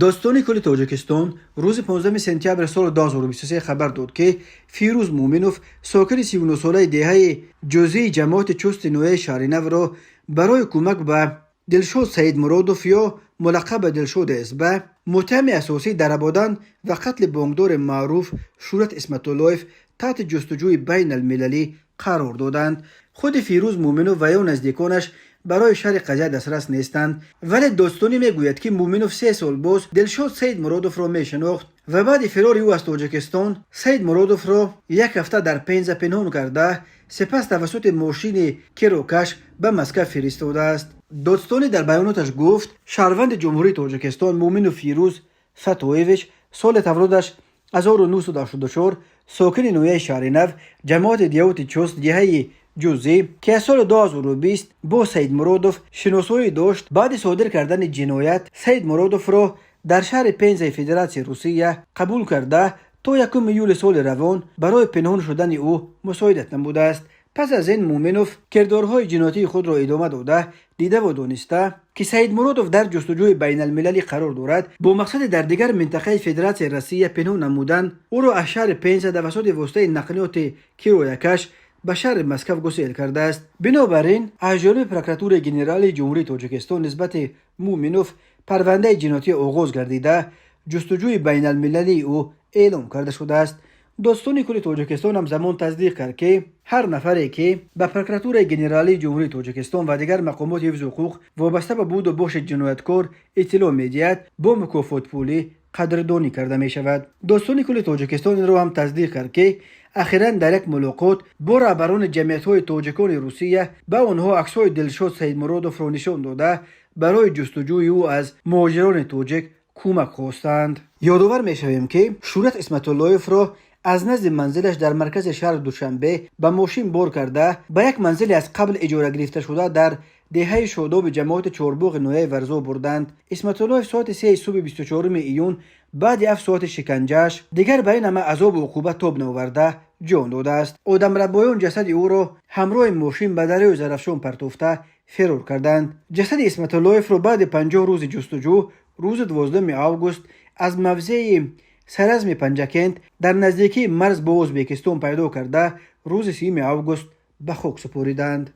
داستانی کل تاجیکستان روز 15 سپتامبر سال 2023 خبر داد که فیروز مومنوف ساکن 39 ساله دهه جزئی جماعت چست نوع شهر نو را برای کمک به دلشاد سید مرادوف یا ملقب دلشاد اسبه متهم اساسی درآمدن و قتل بانکدار معروف شورت اسمت‌اللهیف تحت جستجوی بین المللی قرار دادند. خود فیروز مومنوف و یا نزدیکانش برای شرح قضیه دسترس نیستند، ولی داستانی میگوید که مومنوف 3 سال باز دلشاد سید مرادوف را میشناخت و بعد فرار او از تاجیکستان سید مرادوف را یک هفته در پنزه پنهان کرده سپس توسط ماشین کیروکش به مسکو فرستاده است. داستانی در بیاناتش گفت شهروند جمهوری تاجیکستان مومنوف فیروز فتویویچ سال تولدش 1984 ساکن نویه شهر نو جماعت دیوت چست دهه جزئی که از سال 2020 با سید مرادوف شناسایی داشت، بعد صادر کردن جنایت سید مرادوف را در شهر پنزه فدراسیون روسیه قبول کرده تا 1 یولی سال روان برای پنهان شدن او مساعدت نموده است. پس از این مومنوف کردارهای جنایتی خود را ادامه داده دیده و دانسته که سید مرادوف در جستجوی بین المللی قرار دارد با مقصد در دیگر منطقه فدراسیون روسیه پنهان نمودن او را از شهر پنزه توسط واسطه نقلیات کیرویکش به شهر مسکو گسیل کرده است. بنابراین از جانب پروکراتور ژنرال جمهوری تاجیکستان نسبت مومنوف پرونده جنایتی آغاز گردیده جستجوی بین المللی او اعلام کرده شده است. داستانی کل تاجیکستان هم زمان تصدیق کرد که هر نفری که به پروکراتور ژنرال جمهوری تاجیکستان و دیگر مقامات حفظ حقوق وابسته به بود و باش جنایتکار اطلاع میدهد با مکافات پولی قدردانی کرده می شود. داستانی کل تاجیکستان را هم تصدیق کرد که اخیراً در یک ملاقات با رهبران جمعیت‌های تاجیکان روسیه به آنها عکس‌های دلشاد سید مرادوف را نشان داده برای جستجوی او از مهاجران تاجیک کمک خواستند. یادآور می‌شویم که شورت اسمت‌اللهیف را از نزد منزلش در مرکز شهر دوشنبه به ماشین بار کرده به یک منزلی از قبل اجاره گرفته شده در دهه شاداب جماعت چهارباغ نویه ورزا بردند. اسمت‌اللهیف ساعت 3 صبح 24 ایون بعد 7 ساعت شکنجهش دیگر به این همه عذاب و عقوبت تاب نآورده جان داده است. آدم ربایان جسد او را همراه ماشین به دریای زرافشان پرتافته فرار کردند. جسد اسمت‌اللهیف را بعد 50 روز جستجو روز 12 آگوست از موضع سرزم پنجکند در نزدیکی مرز با ازبکستان پیدا کرده روز 3 آگوست به خاک سپاریدند.